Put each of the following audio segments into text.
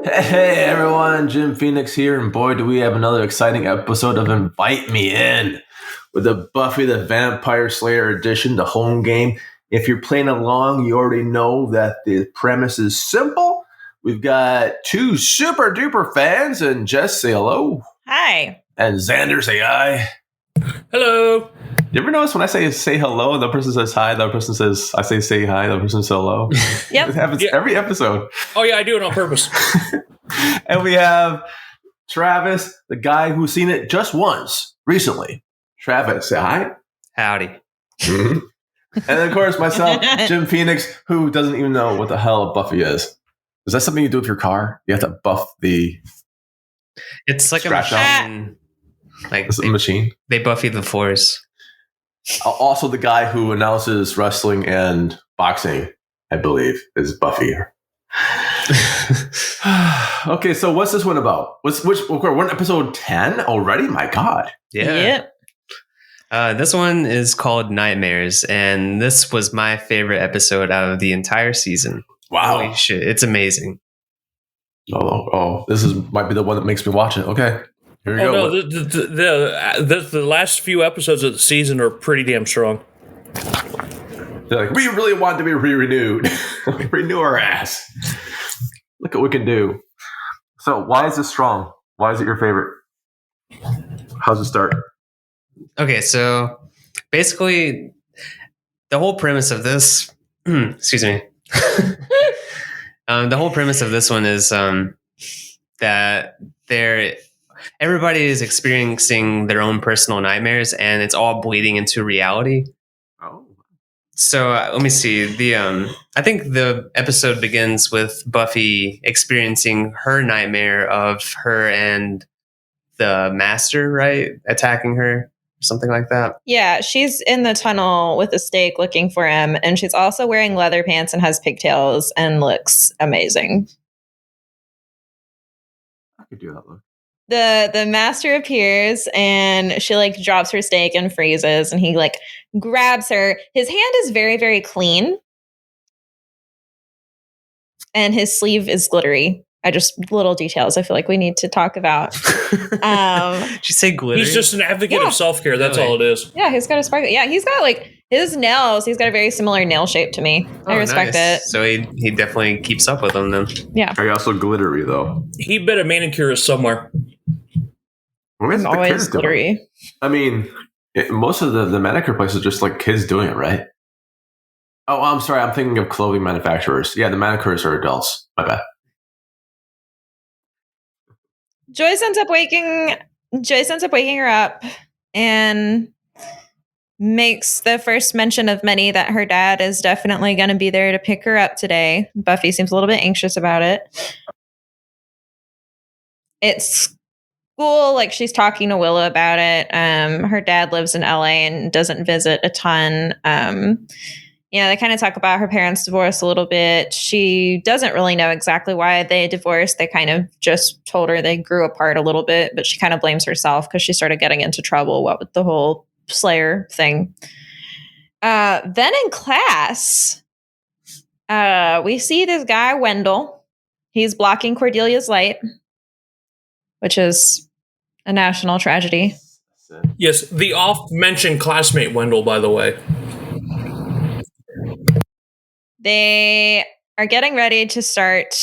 Hey everyone, Jim Phoenix here, and boy, do we have another exciting episode of Invite Me In with the Buffy the Vampire Slayer edition, the home game. If you're playing along, you already know that the premise is simple. We've got two super duper fans, and Jess, say hello. Hi. And Xander, say hi. Hello. You ever notice when I say hello, and the person says hi, the other person says, I say hi, the other person says hello? Yep. It happens every episode. Oh, yeah, I do it on purpose. And we have Travis, the guy who's seen it just once recently. Travis, say hi. Howdy. Mm-hmm. And then, of course, myself, Jim Phoenix, who doesn't even know what the hell Buffy is. Is that something you do with your car? You have to buff the... It's like a machine. Like it's a machine? They Buffy the Force. Also, the guy who announces wrestling and boxing, I believe, is Buffy. Okay, so what's this one about? We're on episode 10 already? My God. Yeah. Yep. This one is called Nightmares, and this was my favorite episode out of the entire season. Wow. Holy shit, it's amazing. Oh, might be the one that makes me watch it. Okay. Here we go. No, the last few episodes of the season are pretty damn strong. They're like, we really want to be renewed. Renew our ass. Look what we can do. So why is this strong? Why is it your favorite? How's it start? Okay, so basically, the whole premise of this... excuse me. The whole premise of this one is that everybody is experiencing their own personal nightmares, and it's all bleeding into reality. Oh. So let me see. I think the episode begins with Buffy experiencing her nightmare of her and the Master, right? Attacking her, something like that. Yeah, she's in the tunnel with a stake looking for him, and she's also wearing leather pants and has pigtails and looks amazing. I could do that look. The Master appears and she drops her stake and freezes, and he grabs her. His hand is very, very clean. And his sleeve is glittery. Little details I feel like we need to talk about. Did you say glittery? He's just an advocate of self-care. That's all it is. Yeah, he's got a sparkle. Yeah, he's got his nails. He's got a very similar nail shape to me. I respect it. So he definitely keeps up with them then. Yeah. Are you also glittery though? He bet a manicurist somewhere. It's always glittery. I mean, most of the manicure places are just kids doing it, right? Oh, I'm sorry. I'm thinking of clothing manufacturers. Yeah, the manicurists are adults. My bad. Joyce ends up waking her up and makes the first mention of many that her dad is definitely going to be there to pick her up today. Buffy seems a little bit anxious about it. It's school, she's talking to Willow about it. Her dad lives in LA and doesn't visit a ton. They kind of talk about her parents' divorce a little bit. She doesn't really know exactly why they divorced. They kind of just told her they grew apart a little bit, but she kind of blames herself because she started getting into trouble, with the whole Slayer thing. Then in class, we see this guy, Wendell. He's blocking Cordelia's light, which is a national tragedy. Yes, the oft-mentioned classmate Wendell, by the way. They are getting ready to start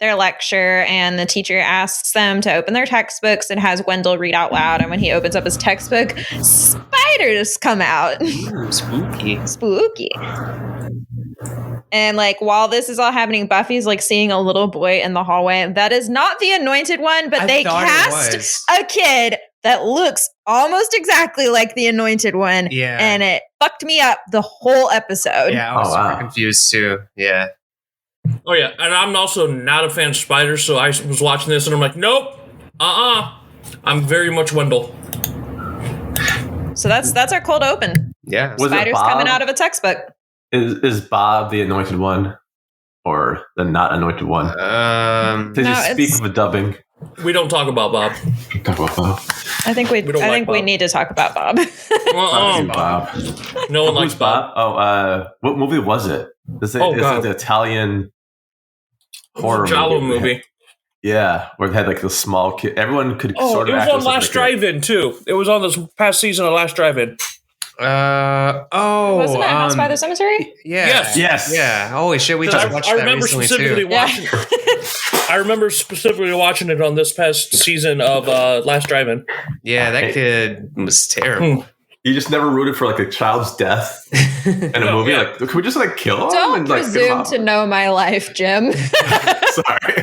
their lecture, and the teacher asks them to open their textbooks and has Wendell read out loud. And when he opens up his textbook, spiders come out. Spooky. And while this is all happening, Buffy's seeing a little boy in the hallway. That is not the Anointed One, but they cast a kid that looks almost exactly like the Anointed One. Yeah. And it fucked me up the whole episode. Yeah, I was super confused too. Yeah. Oh, yeah. And I'm also not a fan of spiders, so I was watching this and I'm like, nope. I'm very much Wendell. So that's our cold open. Yeah. Spiders coming out of a textbook. Is Bob the Anointed One or the not Anointed One? Did you speak of a dubbing? We don't talk about Bob. Talk about Bob. I think we need to talk about Bob. Bob. No one likes Bob. Oh, what movie was it? It's the Italian horror Giallo movie. Yeah, where they had like the small kid. Everyone could sort of it was act on as Last like a- Drive-In too. It was on this past season of Last Drive-In. Wasn't it House by the Cemetery? Yeah. Yes. Yeah. Holy shit, we 'Cause just watched I that remember recently specifically too. watching. I remember specifically watching it on this past season of Last Drive-In. Yeah, that kid was terrible. You just never rooted for like a child's death in a No, movie. yeah. Like, can we just like kill him? Don't and, like, get him presume out? to know my life, Jim. Sorry,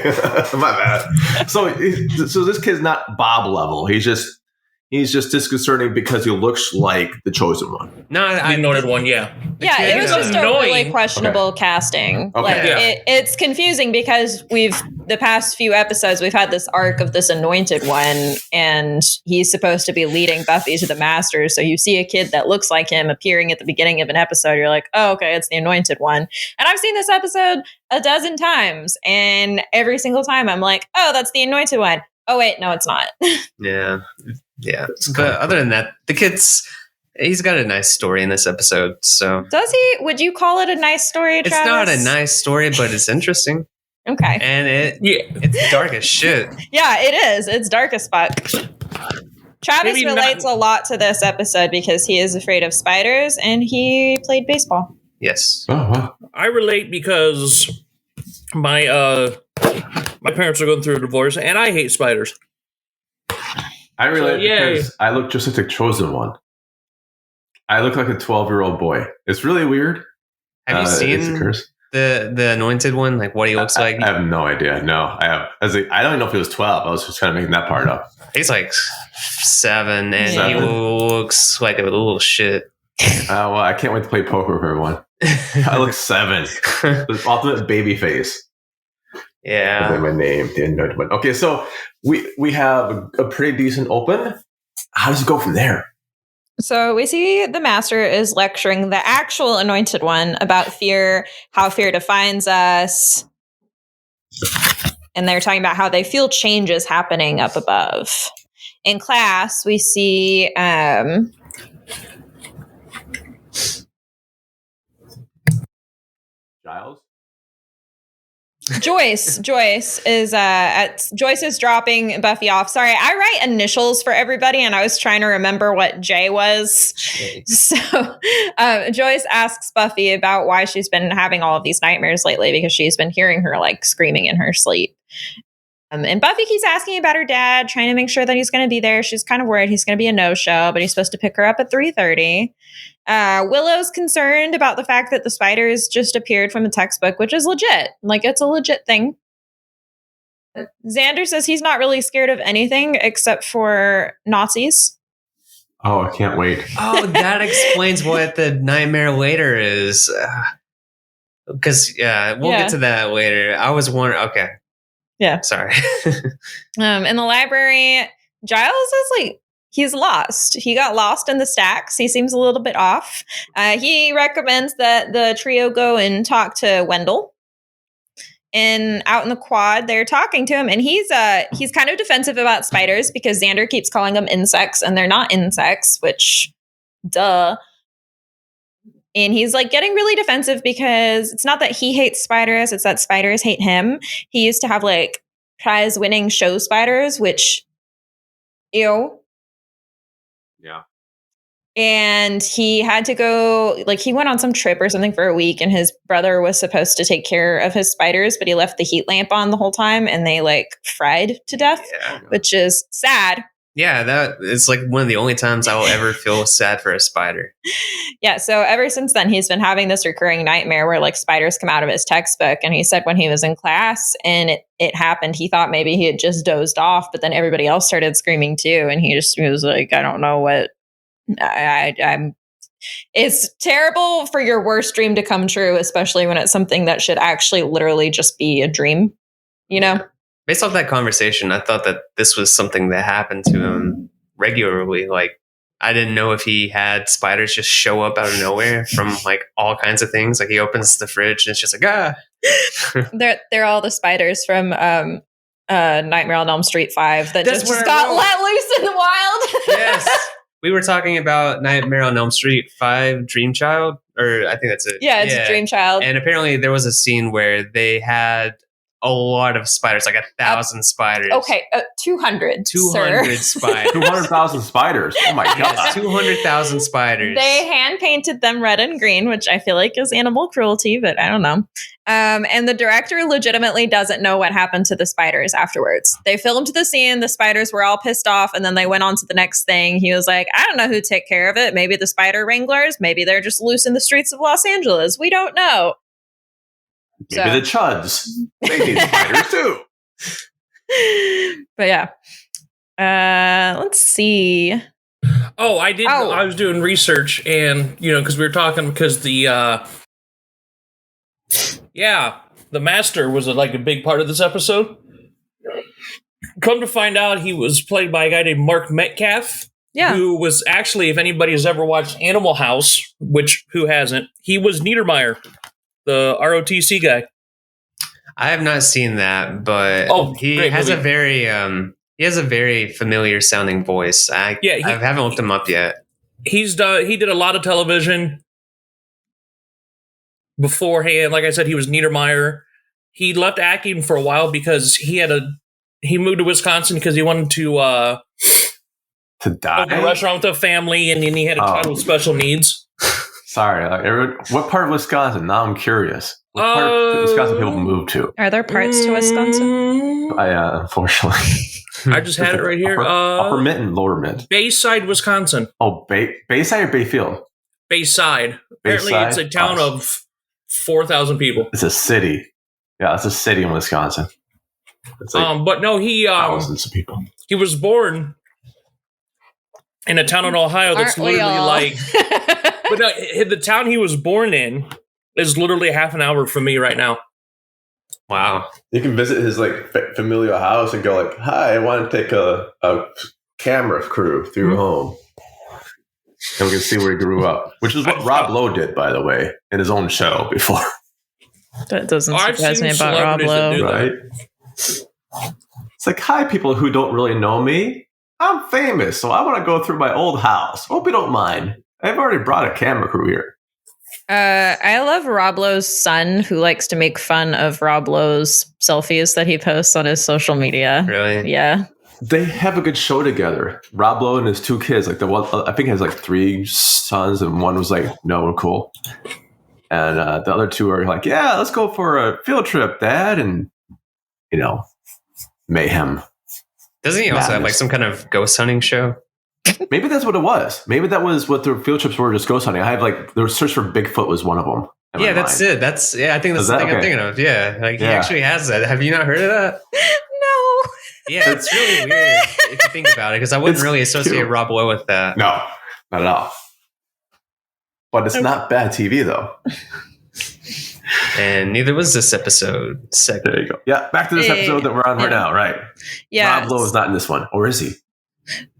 my bad. So this kid's not Bob level. He's just disconcerting because he looks like the chosen one. No, The I anointed one, yeah. Yeah, kid it was is just a annoying. really questionable casting. Okay. Like Yeah. it's confusing because the past few episodes we've had this arc of this anointed one, and he's supposed to be leading Buffy to the Masters. So you see a kid that looks like him appearing at the beginning of an episode. You're like, oh, okay, it's the anointed one. And I've seen this episode a dozen times, and every single time I'm like, oh, that's the anointed one. Oh wait, no, it's not. Yeah. But other than that, the he's got a nice story in this episode. So Does he? Would you call it a nice story, Travis? it's not a nice story, but it's interesting. Okay. And it's dark as shit. Yeah, it is. It's dark as fuck. Travis Maybe relates a lot to this episode because he is afraid of spiders and he played baseball. Yes. Oh wow. I relate because my parents are going through a divorce, and I hate spiders. I relate yay. because I look just like the chosen one. I look like a 12-year-old boy. It's really weird. Have you It's a seen curse. the anointed one? Like what he looks like? I have no idea. No, I have. I don't even know if he was 12. I was just kind of making that part up. He's like 7, and he Seven. looks like a little shit. Well, I can't wait to play poker with everyone. I look 7. The ultimate baby face. Yeah. My name, the anointed one. Okay, so we have a pretty decent open. How does it go from there? So we see the master is lecturing the actual anointed one about fear, how fear defines us. And they're talking about how they feel changes happening up above. In class, we see Giles? Joyce is dropping Buffy off. Sorry, I write initials for everybody, and I was trying to remember what J was. So Joyce asks Buffy about why she's been having all of these nightmares lately because she's been hearing her like screaming in her sleep. And Buffy keeps asking about her dad, trying to make sure that he's going to be there. She's kind of worried he's going to be a no-show, but he's supposed to pick her up at 3:30. Willow's concerned about the fact that the spiders just appeared from the textbook, which is legit. Like, it's a legit thing. Xander says he's not really scared of anything except for Nazis. Oh, I can't wait. Oh, that explains what the nightmare later is. Because we'll get to that later. I was wondering. Okay. Yeah. Sorry. In the library, Giles is like, he's lost. He got lost in the stacks. He seems a little bit off. He recommends that the trio go and talk to Wendell. And out in the quad, they're talking to him, and he's kind of defensive about spiders because Xander keeps calling them insects, and they're not insects, which, duh. And he's like getting really defensive because it's not that he hates spiders, it's that spiders hate him. He used to have like prize-winning show spiders, which, ew. Yeah. And he had to go, like, he went on some trip or something for a week, and his brother was supposed to take care of his spiders, but he left the heat lamp on the whole time, and they like fried to death, which is sad. Yeah, that it's like one of the only times I will ever feel sad for a spider. Yeah, so ever since then, he's been having this recurring nightmare where like spiders come out of his textbook. And he said when he was in class and it happened, he thought maybe he had just dozed off, but then everybody else started screaming too. And he was like, I don't know what I'm. It's terrible for your worst dream to come true, especially when it's something that should actually literally just be a dream, you know? Based off that conversation, I thought that this was something that happened to him regularly. Like, I didn't know if he had spiders just show up out of nowhere from like all kinds of things. Like he opens the fridge and it's just like, ah. They're all the spiders from Nightmare on Elm Street 5 that That's just where I got wrote. let loose in the wild. Yes. We were talking about Nightmare on Elm Street 5 Dream Child, or I think that's it. Yeah, it's Dream Child. And apparently there was a scene where they had a lot of spiders, like 1,000 spiders. Okay, 200. 200 spiders. 200,000 spiders. Oh my Yes, god. 200,000 spiders. They hand painted them red and green, which I feel like is animal cruelty, but I don't know. And the director legitimately doesn't know what happened to the spiders afterwards. They filmed the scene, the spiders were all pissed off, and then they went on to the next thing. He was like, I don't know who took care of it. Maybe the spider wranglers. Maybe they're just loose in the streets of Los Angeles. We don't know. Maybe the chuds. They need spiders too. But yeah. Let's see. Oh, I did. Oh. I was doing research, and because we were talking, because the master was like a big part of this episode. Come to find out, he was played by a guy named Mark Metcalf. Yeah. Who was actually, if anybody has ever watched Animal House, which who hasn't, he was Niedermeyer, the ROTC guy. I have not seen that, but he has movie. he has a very familiar sounding voice. I haven't looked him up yet. He did a lot of television beforehand. Like I said, he was Niedermeyer. He left acting for a while because he moved to Wisconsin because he wanted to die. open a restaurant with a family, and then he had a child with special needs. Sorry, what part of Wisconsin? Now I'm curious. What part of Wisconsin people move to? Are there parts to Wisconsin? Unfortunately. I just had it right here. Upper Mitten, Lower Mitten. Bayside, Wisconsin. Oh, Bayside or Bayfield? Bayside. Apparently, it's a town of 4,000 people. It's a city. Yeah, it's a city in Wisconsin. It's like but no, he thousands of people. He was born in a town in Ohio that's literally like. But no, the town he was born in is literally half an hour from me right now. Wow. You can visit his familial house and go like, "Hi, I want to take a camera crew through home." And we can see where he grew up, which is what Rob Lowe did, by the way, in his own show before. That doesn't surprise me about Rob Lowe. Right? It's like, hi, people who don't really know me. I'm famous, so I want to go through my old house. Hope you don't mind. I've already brought a camera crew here. I love Rob Lowe's son, who likes to make fun of Rob Lowe's selfies that he posts on his social media. Really? Yeah. They have a good show together. Rob Lowe and his two kids, like the one, I think he has like 3 sons, and one was like, no, we're cool. And the other 2 are like, yeah, let's go for a field trip, Dad. And, mayhem. Doesn't he also have like some kind of ghost hunting show? Maybe that's what it was. Maybe that was what the field trips were, just ghost hunting. I have the search for Bigfoot was one of them. Yeah, that's it. I think that's the thing I'm thinking of. Yeah, he actually has that. Have you not heard of that? No. Yeah, it's really weird if you think about it, because I wouldn't really associate Rob Lowe with that. No, not at all. But it's not bad TV, though. And neither was this episode. There you go. Yeah, back to this episode that we're on right now, right? Yeah. Rob Lowe is not in this one, or is he?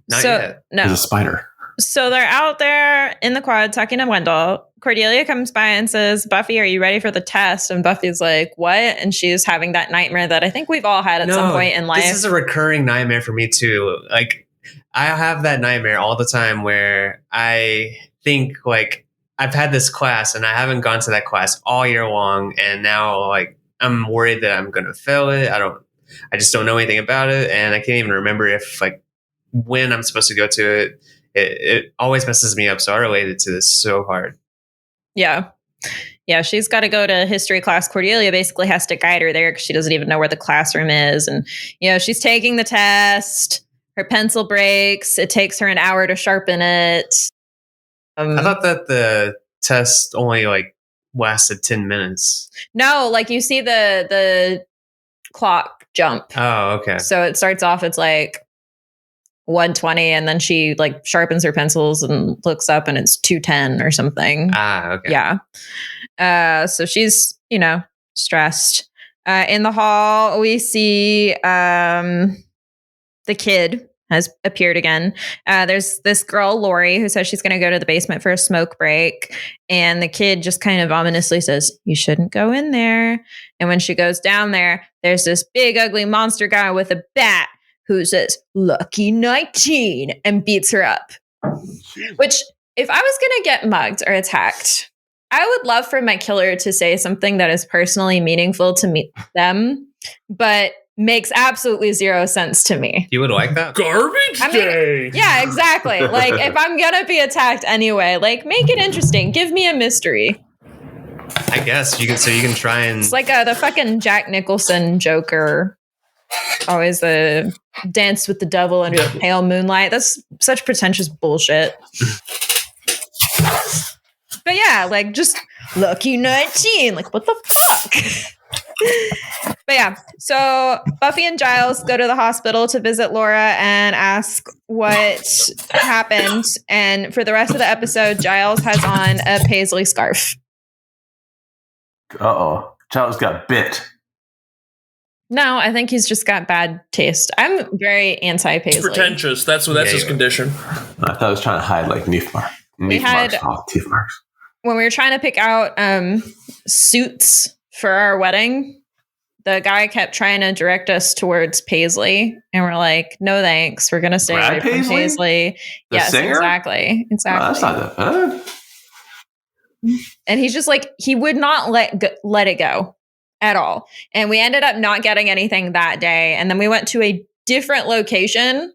Not yet. No. He's a spider. So they're out there in the quad talking to Wendell. Cordelia comes by and says, Buffy, are you ready for the test? And Buffy's like, what? And she's having that nightmare that I think we've all had at some point in life. This is a recurring nightmare for me too. Like, I have that nightmare all the time where I think like I've had this class and I haven't gone to that class all year long. And now like I'm worried that I'm going to fail it. I just don't know anything about it. And I can't even remember if like when I'm supposed to go to it. It always messes me up. So I related to this so hard. Yeah. Yeah, she's got to go to history class. Cordelia basically has to guide her there because she doesn't even know where the classroom is. And, she's taking the test. Her pencil breaks. It takes her an hour to sharpen it. I thought that the test only like lasted 10 minutes. No, like you see the clock jump. Oh, okay. So it starts off, it's like 1:20, and then she like sharpens her pencils and looks up and it's 2:10 or something. Ah, okay. Yeah. So she's, stressed. In the hall, we see the kid has appeared again. There's this girl, Lori, who says she's going to go to the basement for a smoke break. And the kid just kind of ominously says, you shouldn't go in there. And when she goes down there, there's this big, ugly monster guy with a bat who says, lucky 19, and beats her up. Which, if I was going to get mugged or attacked, I would love for my killer to say something that is personally meaningful to them. but makes absolutely zero sense to me. You would like that? Garbage day. Yeah, exactly. Like, if I'm gonna be attacked anyway, like, make it interesting. Give me a mystery. I guess you can try and. It's like the fucking Jack Nicholson Joker. Always the dance with the devil under the pale moonlight. That's such pretentious bullshit. But yeah, like, just lucky 19. Like, what the fuck? But yeah, so Buffy and Giles go to the hospital to visit Laura and ask what happened. And for the rest of the episode, Giles has on a paisley scarf. Uh-oh. Giles got bit. No, I think he's just got bad taste. I'm very anti-paisley. It's pretentious. That's his condition. I thought I was trying to hide like teeth marks. Teeth marks. When we were trying to pick out suits for our wedding, the guy kept trying to direct us towards paisley, and we're like, "No, thanks. We're gonna stay away from paisley." Yes, singer? Exactly. Oh, that's not that bad. And he's just like, he would not let it go at all. And we ended up not getting anything that day. And then we went to a different location.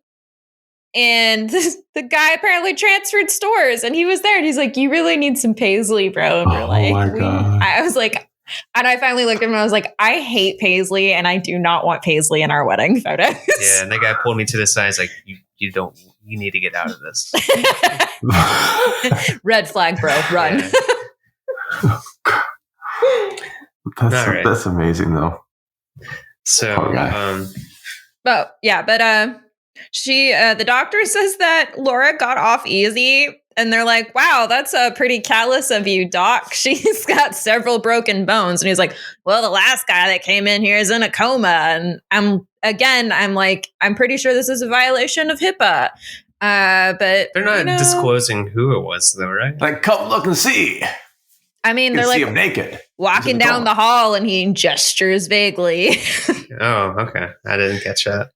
And the guy apparently transferred stores, and he was there, and he's like, "You really need some paisley, bro." And we're like, my God. I was like, and I finally looked at him and I was like, "I hate paisley, and I do not want paisley in our wedding photos." Yeah, and the guy pulled me to the side. He's like, you need to get out of this. Red flag, bro, run. Yeah. That's amazing, though. So, the doctor says that Laura got off easy, and they're like, "Wow, that's pretty callous of you, doc. She's got several broken bones." And he's like, "Well, the last guy that came in here is in a coma." And I'm like, I'm pretty sure this is a violation of HIPAA. But they're not disclosing who it was, though, right? Like, come look and see. I mean, they're see like him naked, walking down the hall, and he gestures vaguely. Oh, okay. I didn't catch that.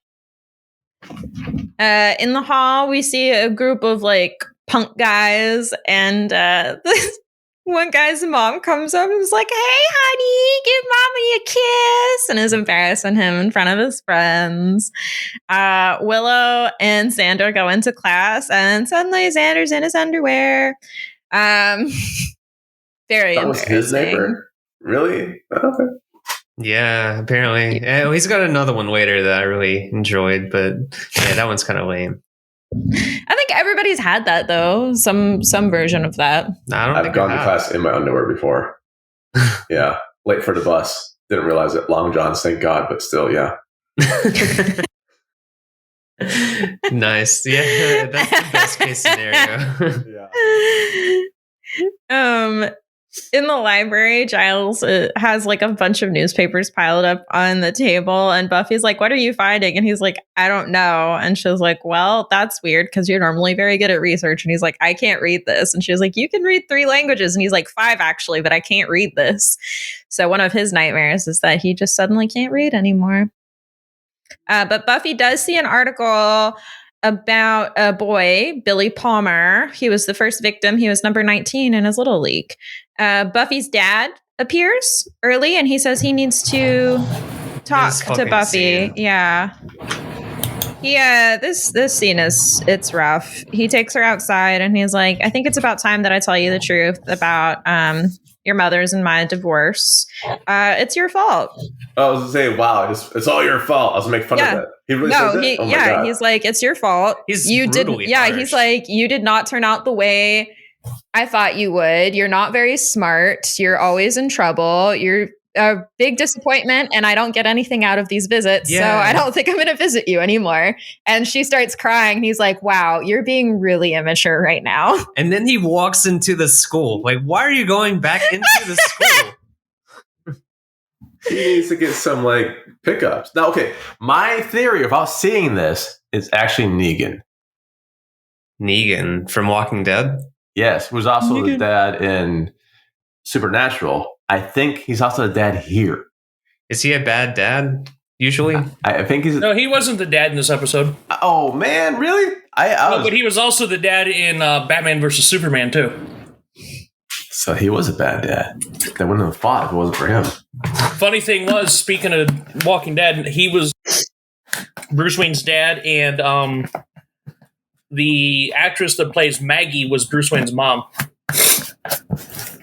In the hall, we see a group of like punk guys, and this one guy's mom comes up and is like, "Hey, honey, give mommy a kiss," and is embarrassing him in front of his friends. Willow and Xander go into class, and suddenly Xander's in his underwear. Very that was his neighbor? Really? Okay. Yeah, apparently. Yeah, he's got another one later that I really enjoyed, but yeah, that one's kind of lame. I think everybody's had that, though. Some version of that. I've gone to class in my underwear before. Yeah. Late for the bus. Didn't realize it. Long johns, thank God, but still, yeah. Nice. Yeah, that's the best case scenario. Yeah. In the library, Giles has like a bunch of newspapers piled up on the table, and Buffy's like, "What are you finding?" And he's like, "I don't know." And she's like, "Well, that's weird because you're normally very good at research." And he's like, "I can't read this." And she's like, "You can read 3 languages." And he's like, 5 actually, but I can't read this. So one of his nightmares is that he just suddenly can't read anymore. But Buffy does see an article about a boy, Billy Palmer. He was the first victim. He was number 19 in his Little League. Buffy's dad appears early, and he says he needs to talk to Buffy. Yeah. This scene it's rough. He takes her outside, and he's like, "I think it's about time that I tell you the truth about your mother's and my divorce. It's your fault." I was going to say, wow, it's all your fault. I was going to make fun of it. He really says it? God. He's like, "It's your fault. He's brutally harsh. He's like, "You did not turn out the way I thought you would. You're not very smart. You're always in trouble. You're a big disappointment, and I don't get anything out of these visits. Yeah. So I don't think I'm going to visit you anymore." And she starts crying. And he's like, "Wow, you're being really immature right now." And then he walks into the school. Like, why are you going back into the school? He needs to get some like pickups. Now, okay, my theory about seeing this is actually Negan. Negan from Walking Dead? Yes, who's also the dad in Supernatural. I think he's also the dad here. Is he a bad dad, usually? I think he's... No, he wasn't the dad in this episode. Oh, man, really? But he was also the dad in Batman vs. Superman, too. So he was a bad dad. They wouldn't have fought if it wasn't for him. Funny thing was, speaking of Walking Dead, he was Bruce Wayne's dad, and the actress that plays Maggie was Bruce Wayne's mom.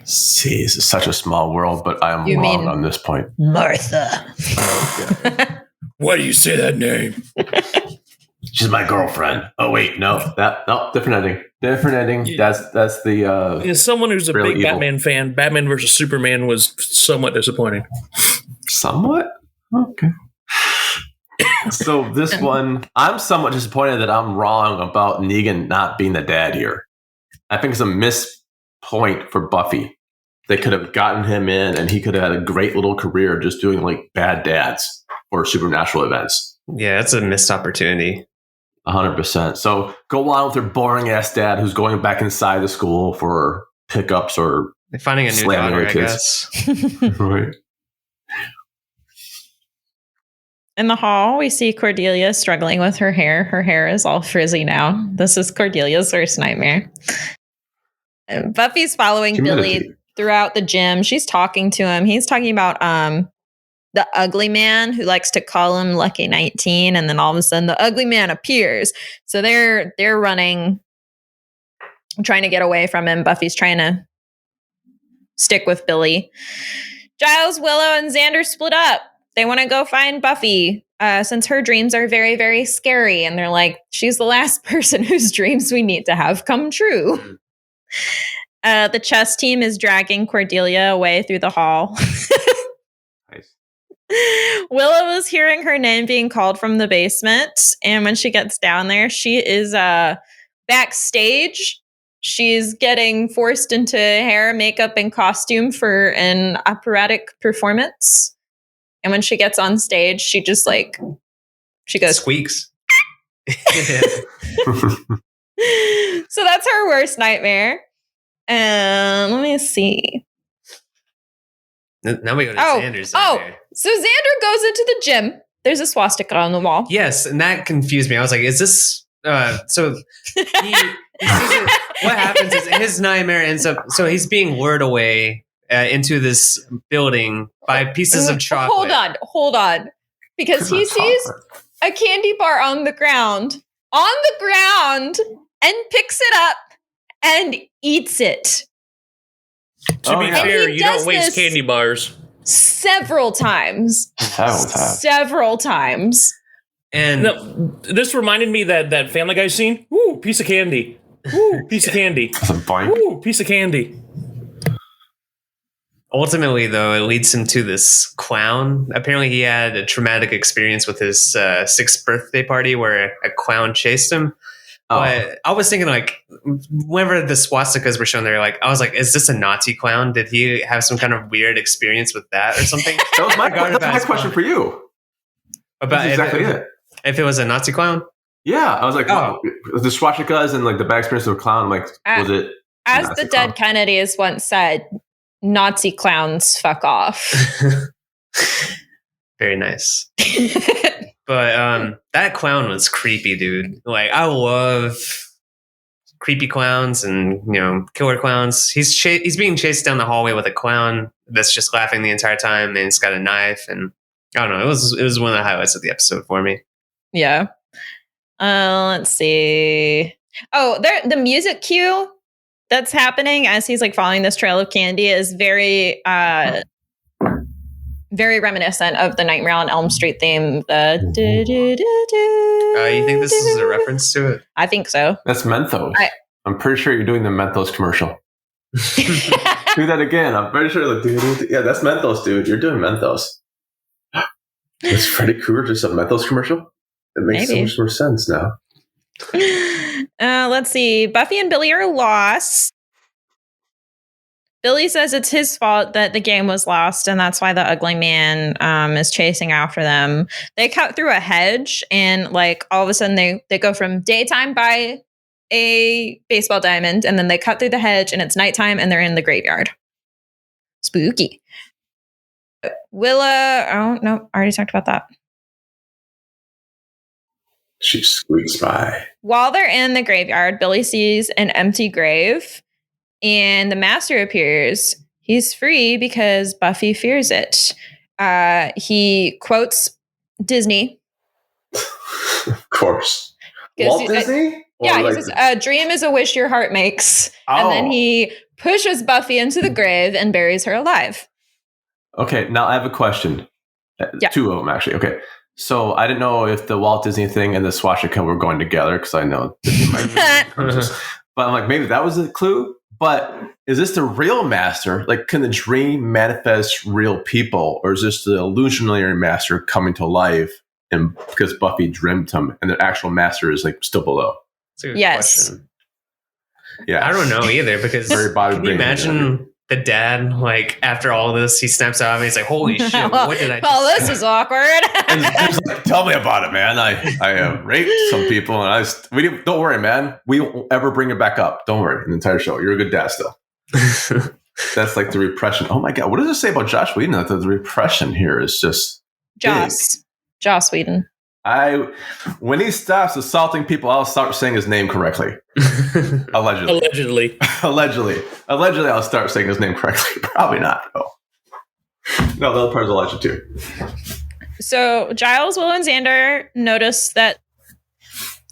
See, this is such a small world, but I am wrong on this point. Martha. Okay. Why do you say that name? She's my girlfriend. Oh wait, no, different ending. Different ending. Yeah. That's the. As someone who's a big evil. Batman fan, Batman versus Superman was somewhat disappointing. Somewhat. Okay. So this one, I'm somewhat disappointed that I'm wrong about Negan not being the dad here. I think it's a missed point for Buffy. They could have gotten him in, and he could have had a great little career just doing like bad dads or supernatural events. Yeah, that's a missed opportunity. 100%. So go on with your boring ass dad who's going back inside the school for pickups or Finding a new daughter, I guess. Right. In the hall, we see Cordelia struggling with her hair. Her hair is all frizzy now. This is Cordelia's worst nightmare. And Buffy's following Billy throughout the gym. She's talking to him. He's talking about the ugly man who likes to call him Lucky 19, and then all of a sudden the ugly man appears. So they're running, trying to get away from him. Buffy's trying to stick with Billy. Giles, Willow, and Xander split up. They want to go find Buffy since her dreams are very, very scary. And they're like, she's the last person whose dreams we need to have come true. The chess team is dragging Cordelia away through the hall. Nice. Willow is hearing her name being called from the basement. And when she gets down there, she is backstage. She's getting forced into hair, makeup, and costume for an operatic performance. And when she gets on stage, she just she goes squeaks. So that's her worst nightmare. Let me see. Now we go to Xander's nightmare. So Xander goes into the gym. There's a swastika on the wall. Yes, and that confused me. I was like, is this... so he sees it, what happens is his nightmare ends up... So he's being lured away into this building by pieces of chocolate. Hold on. Because he sees a candy bar on the ground, and picks it up and eats it. To be fair, you don't waste candy bars. Several times. Several times. And this reminded me that Family Guy scene. Ooh, piece of candy. Ooh, piece of candy. Ooh, piece of candy. Ultimately, though, it leads him to this clown. Apparently, he had a traumatic experience with his 6th birthday party where a clown chased him. Oh. But I was thinking, whenever the swastikas were shown there, I was like, is this a Nazi clown? Did he have some kind of weird experience with that or something? That was my question for you. About exactly it. If it was a Nazi clown? Yeah, I was like, the swastikas and the bad experience of a clown. Was it? As the dead Kennedys once said, Nazi clowns fuck off. Very nice. But that clown was creepy, dude. I love creepy clowns and killer clowns. He's being chased down the hallway with a clown that's just laughing the entire time, and he's got a knife. And I don't know. It was one of the highlights of the episode for me. Yeah. Let's see. Oh, the music cue that's happening as he's following this trail of candy is very very reminiscent of the Nightmare on Elm Street theme. You think this is a reference to it? I think so. That's Mentos. I'm pretty sure you're doing the Mentos commercial. Do that again. I'm pretty sure. Yeah, that's Mentos, dude. You're doing Mentos. Is Freddy Krueger just a Mentos commercial? It makes so much more sense now. Let's see. Buffy and Billy are lost. Billy says it's his fault that the game was lost, and that's why the ugly man is chasing after them. They cut through a hedge, and all of a sudden they go from daytime by a baseball diamond, and then they cut through the hedge, and it's nighttime, and they're in the graveyard. Spooky. Willa, oh no, I already talked about that. She squeaks by. While they're in the graveyard, Billy sees an empty grave, and the master appears. He's free because Buffy fears it. He quotes Disney. Of course. Walt Disney? Yeah, he says, "A dream is a wish your heart makes." Oh. And then he pushes Buffy into the grave and buries her alive. Okay, now I have a question. Yeah. 2 of them, actually. Okay. So I didn't know if the Walt Disney thing and the swastika were going together because I know Disney might but I'm like, maybe that was a clue. But is this the real master? Like, can the dream manifest real people? Or is this the illusionary master coming to life and because Buffy dreamt him and the actual master is like still below? Yes. Question. Yeah. I don't know either because can you imagine the dad, like, after all this, he snaps out of it. He's like, holy shit, what did I do? Well, this is awkward. Like, tell me about it, man. I raped some people and don't worry, man. We won't ever bring it back up. Don't worry. The entire show. You're a good dad still. That's like the repression. Oh my God. What does it say about Josh Whedon? That the repression here is just Joss Whedon. When he stops assaulting people, I'll start saying his name correctly. Allegedly. Allegedly, I'll start saying his name correctly. Probably not, though. No, the other part's alleged too. So Giles, Willow, and Xander notice that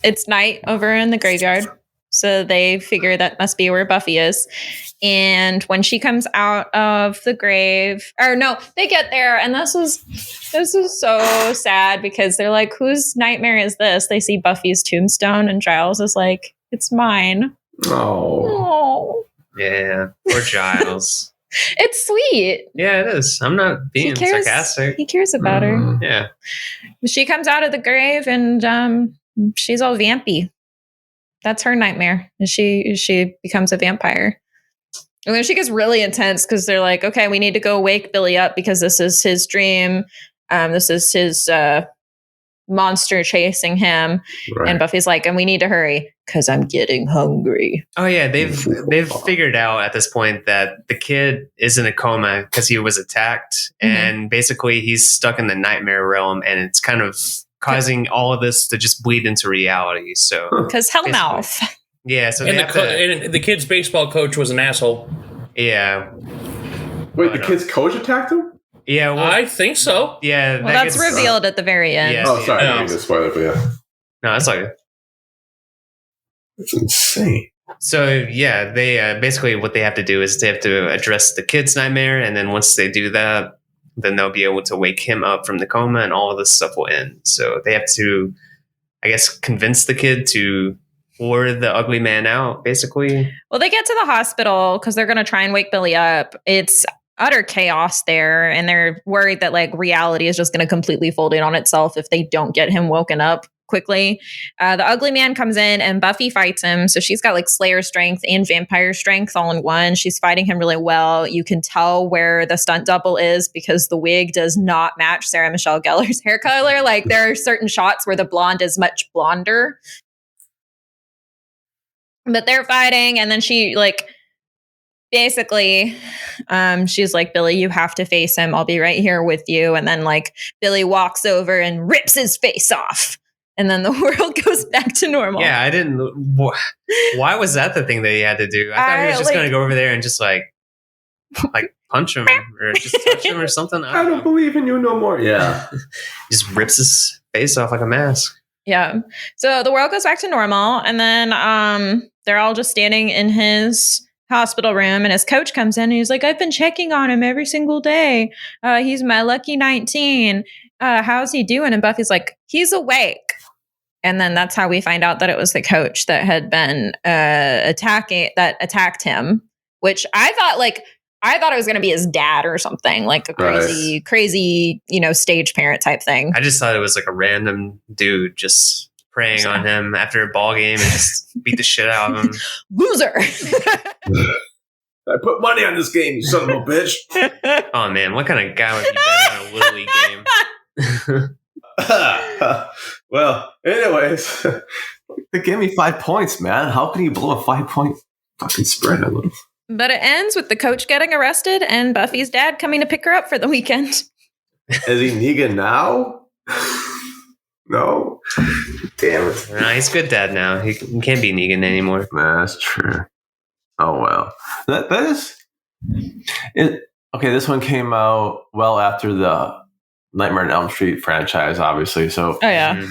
it's night over in the graveyard. So they figure that must be where Buffy is. And when she comes out of the grave, or no, they get there, and this is so sad because they're like, whose nightmare is this? They see Buffy's tombstone, and Giles is like, it's mine. Oh. Yeah, poor Giles. It's sweet. Yeah, it is. I'm not being sarcastic. He cares about her. Yeah. She comes out of the grave, and she's all vampy. That's her nightmare. She becomes a vampire. And then she gets really intense because they're like, okay, we need to go wake Billy up because this is his dream. This is his monster chasing him. Right. And Buffy's like, and we need to hurry because I'm getting hungry. Oh yeah, they've figured out at this point that the kid is in a coma because he was attacked, and basically he's stuck in the nightmare realm, and it's kind of causing all of this to just bleed into reality. So because Hellmouth. Yeah, so and the kid's baseball coach was an asshole. Yeah. Wait, the kid's coach attacked him? Yeah, well, I think so. Yeah, well, that's revealed at the very end. Yeah, sorry, I didn't mean to spoil it, but yeah. No, that's like it's insane. So yeah, they basically what they have to do is they have to address the kid's nightmare, and then once they do that, then they'll be able to wake him up from the coma, and all of this stuff will end. So they have to, I guess, convince the kid to lure the ugly man out, basically. Well, they get to the hospital because they're going to try and wake Billy up. It's utter chaos there, and they're worried that like reality is just going to completely fold in on itself if they don't get him woken up quickly. The ugly man comes in and Buffy fights him. So she's got like Slayer strength and vampire strength all in one. She's fighting him really well. You can tell where the stunt double is because the wig does not match Sarah Michelle Gellar's hair color. Like there are certain shots where the blonde is much blonder. But they're fighting, and then she like basically she's like, Billy, you have to face him. I'll be right here with you. And then like Billy walks over and rips his face off. And then the world goes back to normal. Yeah, I didn't. Why was that the thing that he had to do? I thought he was just going to go over there and just like punch him or just touch him or something. I don't believe in you no more. Yeah. Just rips his face off like a mask. Yeah. So the world goes back to normal. And then they're all just standing in his hospital room. And his coach comes in and he's like, I've been checking on him every single day. He's my lucky 19. How's he doing? And Buffy's like, he's awake. And then that's how we find out that it was the coach that had been attacked him, which I thought it was going to be his dad or something, like a crazy, stage parent type thing. I just thought it was like a random dude just preying on him after a ball game and just beat the shit out of him. Loser. I put money on this game, you son of a bitch. Oh man, what kind of guy would be betting on a Little League game? Well, anyways, they gave me 5 points, man. How can you blow a 5-point fucking spread? But it ends with the coach getting arrested and Buffy's dad coming to pick her up for the weekend. Is he Negan now? No. Damn it. Nah, he's good dad now. He can't be Negan anymore. Nah, that's true. Oh well. That is it. Okay, this one came out well after the Nightmare on Elm Street franchise, obviously. So, Oh yeah.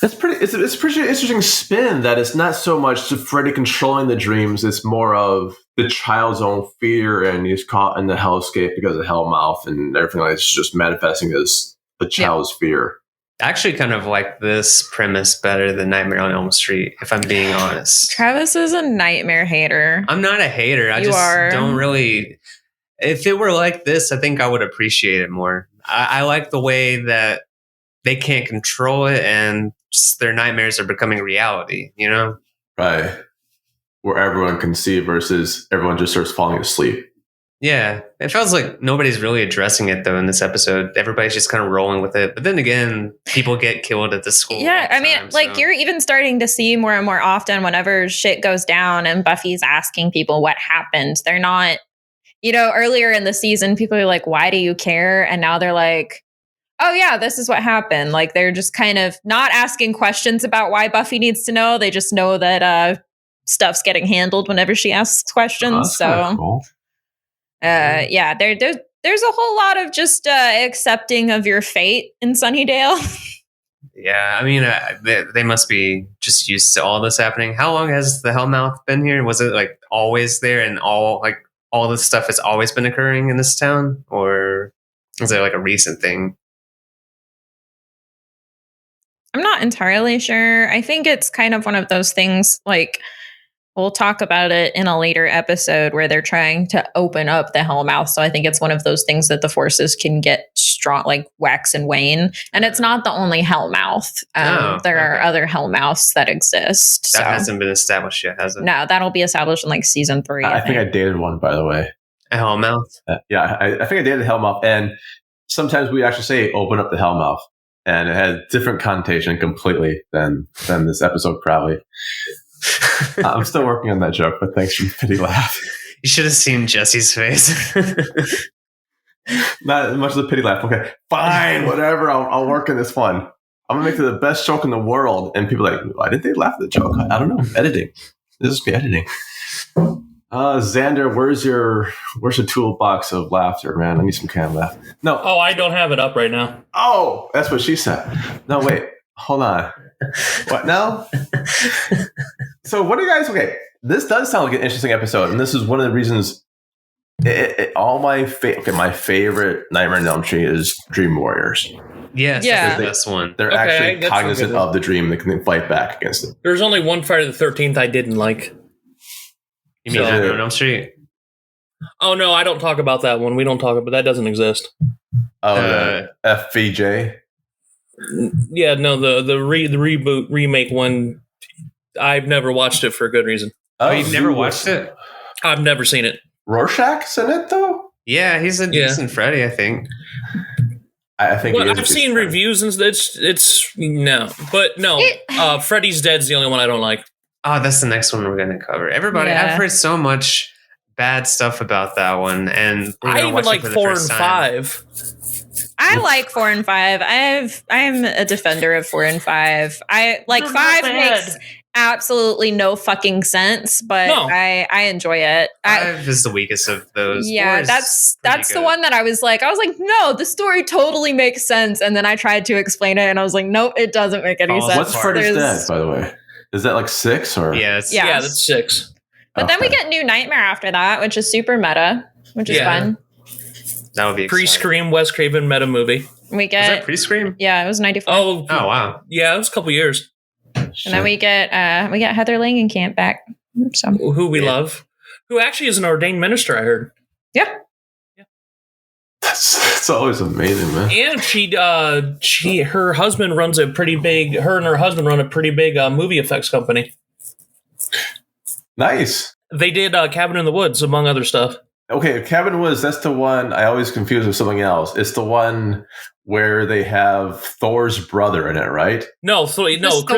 it's a pretty interesting spin that it's not so much Freddy controlling the dreams. It's more of the child's own fear, and he's caught in the hellscape because of Hellmouth and everything like it's just manifesting as the child's fear. I actually kind of like this premise better than Nightmare on Elm Street, if I'm being honest. Travis is a nightmare hater. I'm not a hater. I don't really. If it were like this, I think I would appreciate it more. I like the way that they can't control it and just their nightmares are becoming reality, you know? Right. Where everyone can see versus everyone just starts falling asleep. Yeah. It feels like nobody's really addressing it, though, in this episode. Everybody's just kind of rolling with it. But then again, people get killed at the school. Yeah, I mean, you're even starting to see more and more often whenever shit goes down and Buffy's asking people what happened. They're not, earlier in the season, people are like, why do you care? And now they're like, oh yeah, this is what happened. Like they're just kind of not asking questions about why Buffy needs to know. They just know that stuff's getting handled whenever she asks questions. So cool. Yeah, there's a whole lot of just accepting of your fate in Sunnydale. Yeah, I mean, they must be just used to all this happening. How long has the Hellmouth been here? Was it like always there and all this stuff has always been occurring in this town? Or is it like a recent thing? I'm not entirely sure. I think it's kind of one of those things like we'll talk about it in a later episode where they're trying to open up the Hellmouth. So I think it's one of those things that the forces can get strong, like wax and wane. And it's not the only Hellmouth. There are other Hellmouths that exist. That hasn't been established yet, has it? No, that'll be established in like season 3. I think I dated one, by the way. A Hellmouth? Yeah, I think I dated a Hellmouth. And sometimes we actually say open up the Hellmouth. And it has different connotation completely than this episode probably. I'm still working on that joke, but thanks for the pity laugh. You should have seen Jesse's face. Not much of the pity laugh. Okay, fine, whatever. I'll work on this one. I'm gonna make it the best joke in the world, and people are like, why did they laugh at the joke? I don't know. Editing. This is me editing. Xander, where's your toolbox of laughter, man? I need some kind of laugh. No. Oh, I don't have it up right now. Oh, that's what she said. No, wait. Hold on. What now? So what do you guys... Okay, this does sound like an interesting episode, and this is one of the reasons... my favorite Nightmare on Elm Street is Dream Warriors. Yes, that's the best one. They're actually cognizant of the dream. They can fight back against it. There's only one Friday the 13th I didn't like. You mean Nightmare on Elm Street? Oh, no, I don't talk about that one. We don't talk about that. Doesn't exist. Oh, the FVJ? Yeah, no, the reboot remake one. I've never watched it for a good reason. Oh, you've never watched it? I've never seen it. Rorschach's in it, though? Yeah, he's a decent Freddy, I think. I think I've seen reviews and it's no. But no, Freddy's Dead's the only one I don't like. Oh, that's the next one we're going to cover. Everybody, I've heard so much bad stuff about that one, and I even like 4 and 5. I like 4 and 5. I'm a defender of 4 and 5. I like 5 makes absolutely no fucking sense, but I enjoy it. 5 is the weakest of those. Yeah, that's the one that I was like, no, the story totally makes sense, and then I tried to explain it, and I was like, nope, it doesn't make any sense. What's Freddy's Dead, by the way? Is that like 6 or? Yeah, that's 6. But then we get New Nightmare after that, which is super meta, which is fun. That would be pre-Scream Wes Craven meta movie. We get was that pre-Scream? Yeah, it was 94. Oh wow. Yeah, it was a couple years. And then we get Heather Langenkamp back. So who we love, who actually is an ordained minister, I heard. Yeah. That's always amazing, man. And her husband runs a pretty big. Her and her husband run a pretty big movie effects company. Nice. They did Cabin in the Woods, among other stuff. Okay, Cabin in the Woods. That's the one I always confuse with something else. It's the one where they have Thor's brother in it, right? No, Chris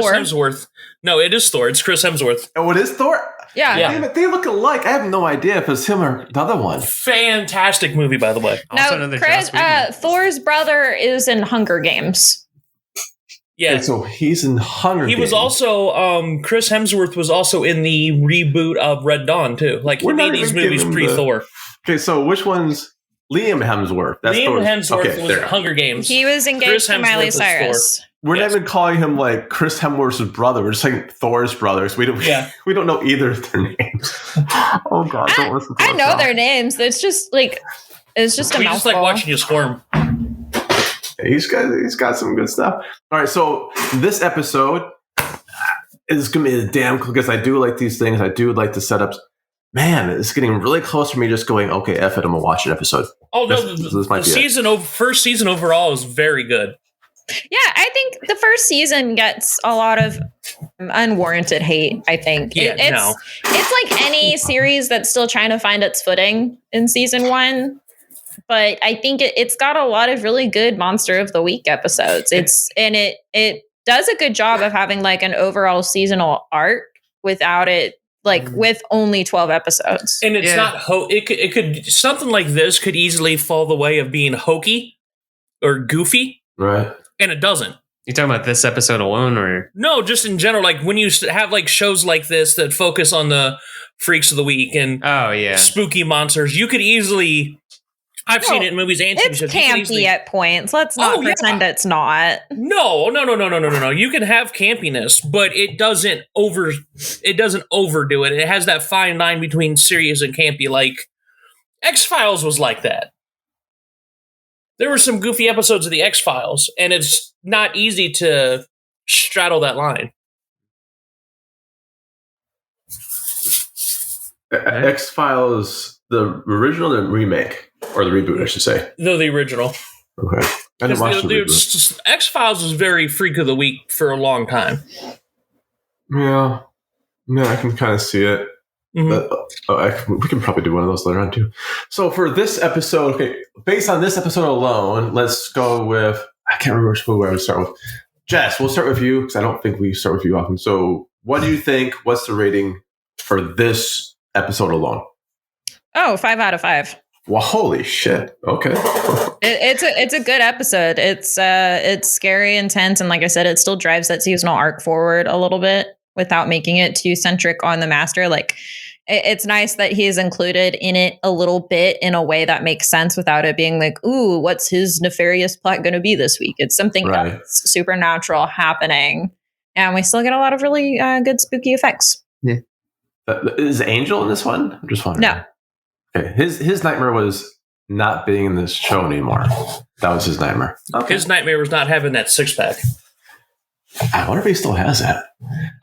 Hemsworth. No, it is Thor. It's Chris Hemsworth. Oh, it is Thor. Yeah. Damn it, they look alike. I have no idea if it's him or the other one. Fantastic movie, by the way. No, Thor's brother is in Hunger Games. Yeah. Okay, so he's in Hunger Games. He was also, Chris Hemsworth was also in the reboot of Red Dawn, too. Like, he made these movies pre-Thor. Okay, so which one's Liam Hemsworth. That's Liam Hemsworth okay, was there. Hunger Games. He was engaged to Miley is Cyrus. Thor. We're Yes. not even calling him like Chris Hemsworth's brother. We're just saying Thor's brothers. We don't know either of their names. Oh God, don't listen to I us know now. their names. It's just a We mouthful. just like watching you squirm. He's got some good stuff. All right, so this episode is gonna be a damn cool because I do like these things. I do like the setups. Man, it's getting really close for me. Just going, okay, F it, I'm gonna watch an episode. Oh no, This might be it. First season overall is very good. Yeah, I think the first season gets a lot of unwarranted hate, I think. Yeah, It's like any series that's still trying to find its footing in season 1. But I think it's got a lot of really good Monster of the Week episodes. It does a good job of having like an overall seasonal arc without it with only 12 episodes. And it's not it could something like this could easily fall the way of being hokey or goofy. Right. And it doesn't. You talking about this episode alone, or no? Just in general, like when you have like shows like this that focus on the freaks of the week and spooky monsters, you could easily. I've seen it in movies and it's campy at points. Let's not pretend it's not. No. You can have campiness, but it doesn't overdo it. It has that fine line between serious and campy. Like X-Files was like that. There were some goofy episodes of the X-Files, and it's not easy to straddle that line. X-Files, the original, the remake, or the reboot, I should say. No, the original. Okay. I didn't watch the reboot. X-Files was very freak of the week for a long time. Yeah, I can kind of see it. Mm-hmm. We can probably do one of those later on too. So for this episode, based on this episode alone, let's go with, I can't remember where I would start with. Jess, we'll start with you because I don't think we start with you often. So what do you think? What's the rating for this episode alone? Oh, 5 out of 5. Well, holy shit. Okay. It's a good episode. It's scary, intense, and like I said, it still drives that seasonal arc forward a little bit without making it too centric on the master. Like, it's nice that he is included in it a little bit in a way that makes sense without it being like, ooh, what's his nefarious plot going to be this week? It's something else supernatural happening. And we still get a lot of really good spooky effects. Yeah. Is Angel in this one? I'm just wondering. No. Okay. His nightmare was not being in this show anymore. That was his nightmare. Okay. His nightmare was not having that 6-pack. I wonder if he still has that.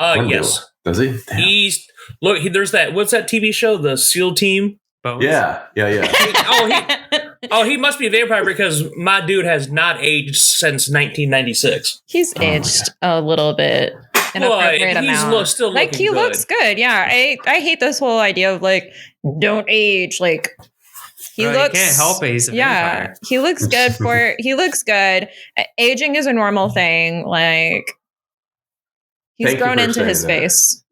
Yes. Does he? Damn. There's that. What's that TV show? The SEAL Team. Bones? Yeah. He must be a vampire because my dude has not aged since 1996. He's aged a little bit. An appropriate amount. Still like he good. looks good. Yeah, I hate this whole idea of like don't age. Like he looks. You can't help it. He's a vampire. He looks good for. He looks good. Aging is a normal thing. Like he's grown into his face.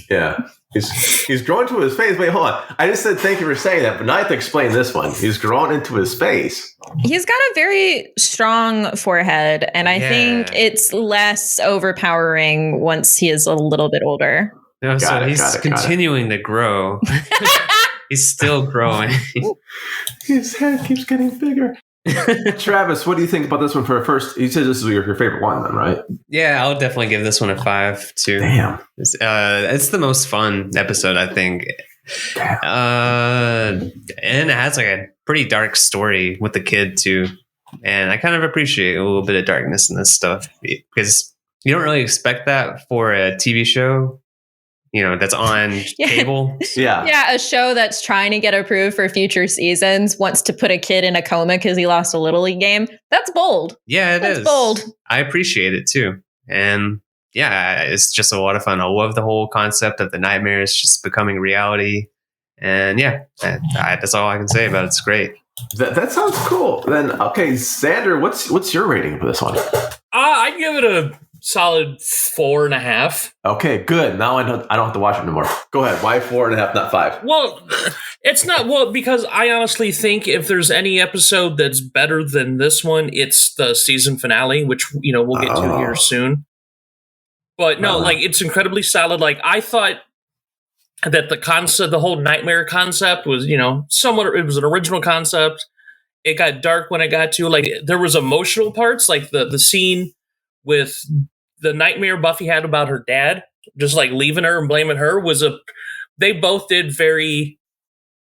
Yeah. He's grown into his face. Wait, hold on. I just said thank you for saying that, but now I have to explain this one. He's grown into his face. He's got a very strong forehead, and I think it's less overpowering once he is a little bit older. No, he's continuing to grow. He's still growing. His head keeps getting bigger. Travis, what do you think about this one for a first? You said this is your favorite one, then, right? Yeah, I'll definitely give this one a 5 too. Damn, it's the most fun episode, I think. And it has like a pretty dark story with the kid too, and I kind of appreciate a little bit of darkness in this stuff because you don't really expect that for a TV show. That's on cable. Yeah, a show that's trying to get approved for future seasons wants to put a kid in a coma because he lost a Little League game. That's bold. Yeah, That's bold. I appreciate it too. And yeah, it's just a lot of fun. I love the whole concept of the nightmares just becoming reality. And yeah, that's all I can say about it. It's great. That sounds cool. Then, okay, Xander, what's your rating for this one? I'd give it a solid 4.5. Okay, good. Now I don't have to watch it anymore. Go ahead. Why 4.5, not 5? Well, it's not because I honestly think if there's any episode that's better than this one, it's the season finale, which we'll get to here soon. But no, it's incredibly solid. Like I thought that the concept, the whole nightmare concept was, somewhat, it was an original concept. It got dark when it got to, like, there was emotional parts, like the scene with the nightmare Buffy had about her dad, just like leaving her and blaming her they both did very,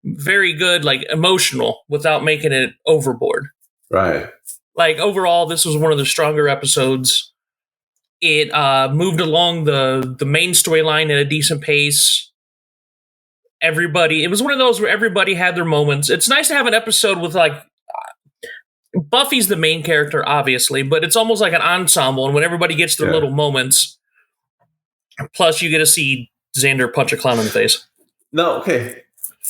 very good, like emotional without making it overboard. Right. Like overall, this was one of the stronger episodes. It moved along the main storyline at a decent pace. It was one of those where everybody had their moments. It's nice to have an episode with, like, Buffy's the main character, obviously, but it's almost like an ensemble, and when everybody gets their little moments, plus you get to see Xander punch a clown in the face. No, okay.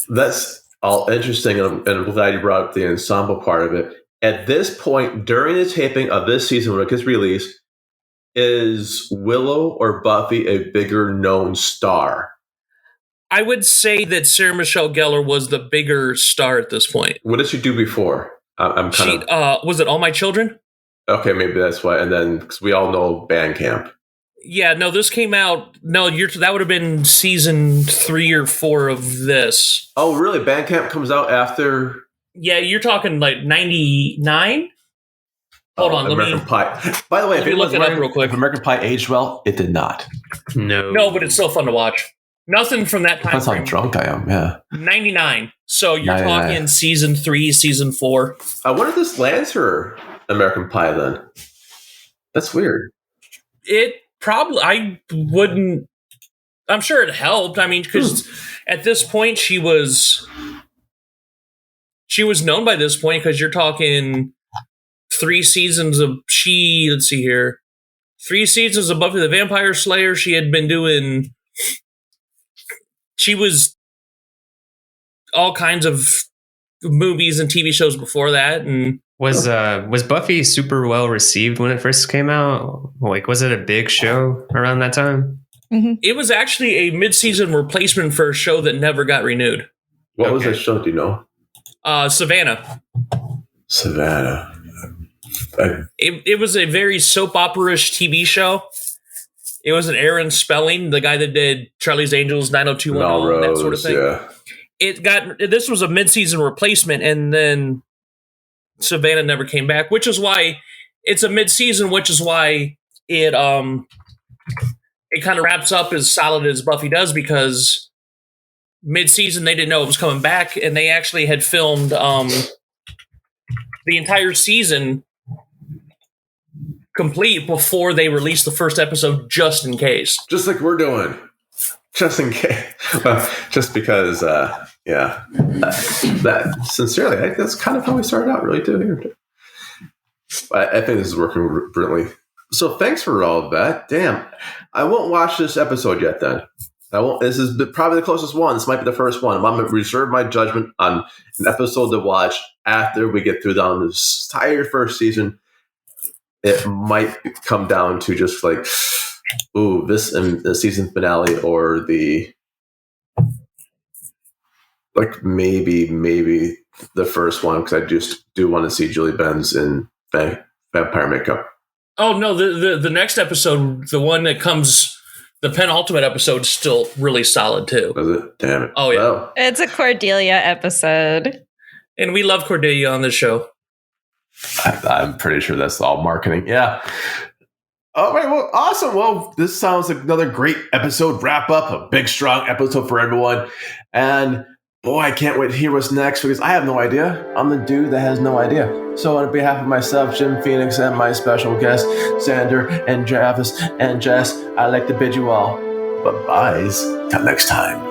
That's all interesting, and I'm glad you brought up the ensemble part of it. At this point, during the taping of this season, when it gets released, is Willow or Buffy a bigger known star? I would say that Sarah Michelle Gellar was the bigger star at this point. What did she do before? I'm kind of... was it All My Children? Okay, maybe that's why. And then, because we all know Bandcamp. Yeah, no, this came out... No, that would have been season 3 or 4 of this. Oh, really? Bandcamp comes out after... Yeah, you're talking like 99? Hold on, American Pie. By the way, if you look it up real quick. If American Pie aged well, it did not. No, but it's still fun to watch. Nothing from that time. Depends how drunk I am, yeah. 99. So you're 99. talking season 3, season 4. I wonder if this lands her American Pie then. That's weird. It probably, I wouldn't, I'm sure it helped. I mean, because at this point she was known by this point, because you're talking 3 seasons of, let's see here, 3 seasons of Buffy the Vampire Slayer. She had been doing... She was all kinds of movies and TV shows before that, and was Buffy super well received when it first came out? Like, was it a big show around that time? Mm-hmm. It was actually a mid-season replacement for a show that never got renewed. What was that show? Do you know? Savannah. Savannah. It was a very soap opera-ish TV show. It was an Aaron Spelling, the guy that did Charlie's Angels, 90210, that sort of thing. Yeah. This was a mid-season replacement, and then Savannah never came back, which is why it's a mid-season, which is why it kind of wraps up as solid as Buffy does, because mid-season they didn't know it was coming back, and they actually had filmed the entire season complete before they released the first episode, just in case. Just like we're doing. Just in case. Well, just because, that sincerely, I think that's kind of how we started out, really, too. Here. I think this is working brilliantly. So thanks for all of that. Damn. I won't watch this episode yet, then. I won't. This is probably the closest one. This might be the first one. I'm going to reserve my judgment on an episode to watch after we get through down this entire first season. It might come down to just like, ooh, this and the season finale, or maybe the first one, because I just do want to see Julie Benz in vampire makeup. Oh no, the next episode, the one that comes, the penultimate episode, is still really solid too. Is it? Damn it! Oh yeah, well, It's a Cordelia episode, and we love Cordelia on this show. I'm pretty sure that's all marketing. Yeah. All right. Well, awesome. Well, this sounds like another great episode wrap up, a big, strong episode for everyone. And boy, I can't wait to hear what's next, because I have no idea. I'm the dude that has no idea. So on behalf of myself, Jim Phoenix, and my special guests, Xander and Travis and Jess, I'd like to bid you all bye-byes. Till next time.